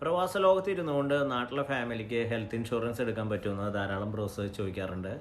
പ്രവാസ ലോകത്ത് ഇരുന്നുകൊണ്ട് നാട്ടിലെ ഫാമിലിക്ക് ഹെൽത്ത് ഇൻഷുറൻസ് എടുക്കാൻ പറ്റുമെന്ന് ധാരാളം ബ്രോസേഴ്സ് ചോദിക്കാറുണ്ട്.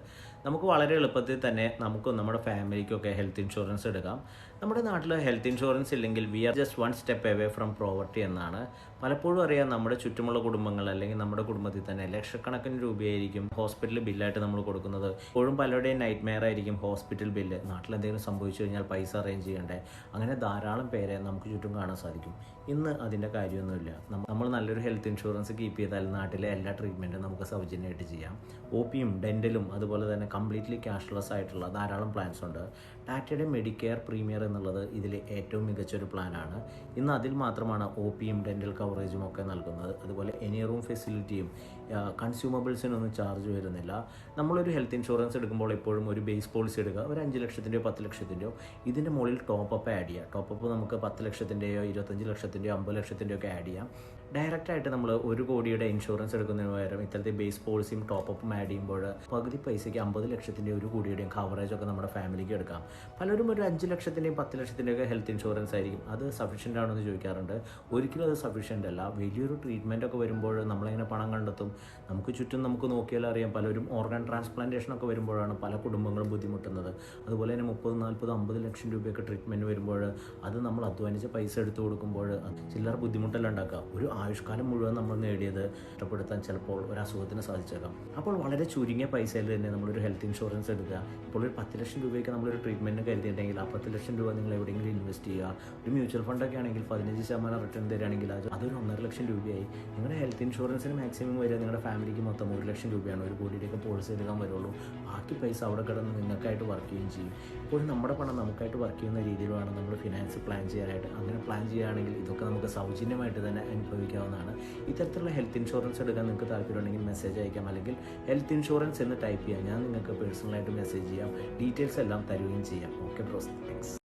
നമുക്ക് വളരെ എളുപ്പത്തിൽ തന്നെ നമുക്കും നമ്മുടെ ഫാമിലിക്കൊക്കെ ഹെൽത്ത് ഇൻഷുറൻസ് എടുക്കാം. നമ്മുടെ നാട്ടിൽ ഹെൽത്ത് ഇൻഷുറൻസ് ഇല്ലെങ്കിൽ we are just one step away from poverty എന്നാണ്. പലപ്പോഴും അറിയാം, നമ്മുടെ ചുറ്റുമുള്ള കുടുംബങ്ങൾ അല്ലെങ്കിൽ നമ്മുടെ കുടുംബത്തിൽ തന്നെ ലക്ഷക്കണക്കിന് രൂപയായിരിക്കും ഹോസ്പിറ്റൽ ബില്ലായിട്ട് നമ്മൾ കൊടുക്കുന്നത്. ഇപ്പോഴും പലരുടെയും നൈറ്റ് മെയർ ആയിരിക്കും ഹോസ്പിറ്റൽ ബില്ല്. നാട്ടിൽ എന്തെങ്കിലും സംഭവിച്ചു കഴിഞ്ഞാൽ പൈസ അറേഞ്ച് ചെയ്യണ്ടേ. അങ്ങനെ ധാരാളം പേരെ നമുക്ക് ചുറ്റും കാണാൻ സാധിക്കും. ഇന്ന് അതിൻ്റെ കാര്യമൊന്നുമില്ല. നമ്മൾ നല്ലൊരു ഹെൽത്ത് ഇൻഷുറൻസ് കീപ്പ് ചെയ്താൽ നാട്ടിലെ എല്ലാ ട്രീറ്റ്മെൻറ്റും നമുക്ക് സൗജന്യമായിട്ട് ചെയ്യാം. ഒപിയും ഡെൻറ്റലും അതുപോലെ തന്നെ കംപ്ലീറ്റ്ലി ക്യാഷ്ലെസ് ആയിട്ടുള്ള ധാരാളം പ്ലാൻസ് ഉണ്ട്. ടാറ്റയുടെ മെഡിക്കെയർ പ്രീമിയർ എന്നുള്ളത് ഇതിൽ ഏറ്റവും മികച്ചൊരു പ്ലാനാണ്. ഇന്ന് അതിൽ മാത്രമാണ് ഒപിയും ഡെൻറ്റൽ കവറേജും ഒക്കെ നൽകുന്നത്. അതുപോലെ എനി റൂം ഫെസിലിറ്റിയും കൺസ്യൂമബിൾസിനൊന്നും ചാർജ് വരുന്നില്ല. നമ്മളൊരു ഹെൽത്ത് ഇൻഷുറൻസ് എടുക്കുമ്പോൾ എപ്പോഴും ഒരു ബേസ് പോളിസി എടുക്കുക. ഒരു 5 ലക്ഷത്തിൻ്റെയോ 10 ലക്ഷത്തിൻ്റെയോ ഇതിൻ്റെ മുകളിൽ ടോപ്പപ്പ് ആഡ് ചെയ്യുക. ടോപ്പപ്പ് നമുക്ക് 10 ലക്ഷത്തിൻ്റെയോ 25 ലക്ഷത്തിൻ്റെയോ 50 ലക്ഷത്തിൻ്റെയോ ഒക്കെ ആഡ് ചെയ്യാം. ഡയറക്റ്റായിട്ട് നമ്മൾ 1 കോടിയുടെ ഇൻഷുറൻസ് എടുക്കുന്നതിന് പകരം ഇത്തരത്തിൽ ബേസ് പോളിസിയും ടോപ്പപ്പും ആഡ് ചെയ്യുമ്പോൾ പകുതി പൈസയ്ക്ക് 50 ലക്ഷത്തിൻ്റെയും 1 കോടിയുടെയും കവറേജ് ഒക്കെ നമ്മുടെ ഫാമിലിക്ക് എടുക്കാം. പലരും ഒരു 5 ലക്ഷത്തിൻ്റെയും 10 ലക്ഷത്തിൻ്റെയും ഒക്കെ ഹെൽത്ത് ഇൻഷുറൻസ് ആയിരിക്കും. അത് സഫീഷ്യൻ്റ് ആണോ എന്ന് ചോദിക്കാറുണ്ട്. ഒരിക്കലും അത് സഫീഷ്യൻ്റ് അല്ല. വലിയൊരു ട്രീറ്റ്മെൻ്റ് ഒക്കെ വരുമ്പോൾ നമ്മളെങ്ങനെ പണം കണ്ടെത്തും? നമുക്ക് ചുറ്റും നമുക്ക് നോക്കിയാൽ അറിയാം, പലരും ഓർഗൻ ട്രാൻസ്പ്ലാന്റേഷൻ ഒക്കെ വരുമ്പോഴാണ് പല കുടുംബങ്ങളും ബുദ്ധിമുട്ടുന്നത്. അതുപോലെ തന്നെ 30, 40, 50 ലക്ഷം രൂപയൊക്കെ ട്രീറ്റ്മെൻറ്റ് വരുമ്പോൾ അത് നമ്മൾ അധ്വാനിച്ച പൈസ എടുത്തു കൊടുക്കുമ്പോൾ ചില്ലറ ബുദ്ധിമുട്ടെല്ലാം ഉണ്ടാക്കുക. ഒരു ആയുഷ്കാലം മുഴുവൻ നമ്മൾ നേടിയത് നഷ്ടപ്പെടുത്താൻ ചിലപ്പോൾ ഒരു അസുഖത്തിന് സാധിച്ചേക്കാം. അപ്പോൾ വളരെ ചുരുങ്ങിയ പൈസയിൽ തന്നെ നമ്മളൊരു ഹെൽത്ത് ഇൻഷുറൻസ് എടുക്കുക. ഇപ്പോൾ ഒരു 10 ലക്ഷം രൂപയ്ക്ക് നമ്മളൊരു ട്രീറ്റ്മെൻറ്റ് കരുതിയിട്ടുണ്ടെങ്കിൽ ആ 10 ലക്ഷം രൂപ നിങ്ങൾ എവിടെയെങ്കിലും ഇൻവെസ്റ്റ് ചെയ്യുക. ഒരു മ്യൂച്വൽ ഫണ്ടൊക്കെ ആണെങ്കിൽ 15% റിട്ടേൺ തരികയാണെങ്കിൽ അതൊരു 1.5 ലക്ഷം രൂപയായി. നിങ്ങളുടെ ഹെൽത്ത് ഇൻഷുറൻസിന് മാക്സിമം വരിക നിങ്ങളുടെ ഫാമിലിക്ക് മൊത്തം 1 ലക്ഷം രൂപയാണ്. 1 കോടിയുടെയൊക്കെ പോളിസി എടുക്കാൻ വരുള്ളൂ. ബാക്കി പൈസ അവിടെ കിടന്ന് നിങ്ങൾക്കായിട്ട് വർക്ക് ചെയ്യുകയും ചെയ്യും. ഇപ്പോൾ നമ്മുടെ പണം നമുക്കായിട്ട് വർക്ക് ചെയ്യുന്ന രീതിയിൽ വേണം നമ്മൾ ഫിനാൻസ് പ്ലാൻ ചെയ്യാനായിട്ട്. അങ്ങനെ പ്ലാൻ ചെയ്യുകയാണെങ്കിൽ ഇതൊക്കെ നമുക്ക് സൗജന്യമായിട്ട് തന്നെ അനുഭവിക്കാവുന്നതാണ്. ഇത്തരത്തിലുള്ള ഹെൽത്ത് ഇൻഷുറൻസ് എടുക്കാൻ നിങ്ങൾക്ക് താല്പര്യമുണ്ടെങ്കിൽ മെസ്സേജ് അയക്കാം, അല്ലെങ്കിൽ ഹെൽത്ത് ഇൻഷുറൻസ് എന്ന് ടൈപ്പ് ചെയ്യാം. ഞാൻ നിങ്ങൾക്ക് പേഴ്സണലായിട്ട് മെസ്സേജ് ചെയ്യാം, ഡീറ്റെയിൽസ് എല്ലാം തരുകയും ചെയ്യാം. Okay bros, thanks.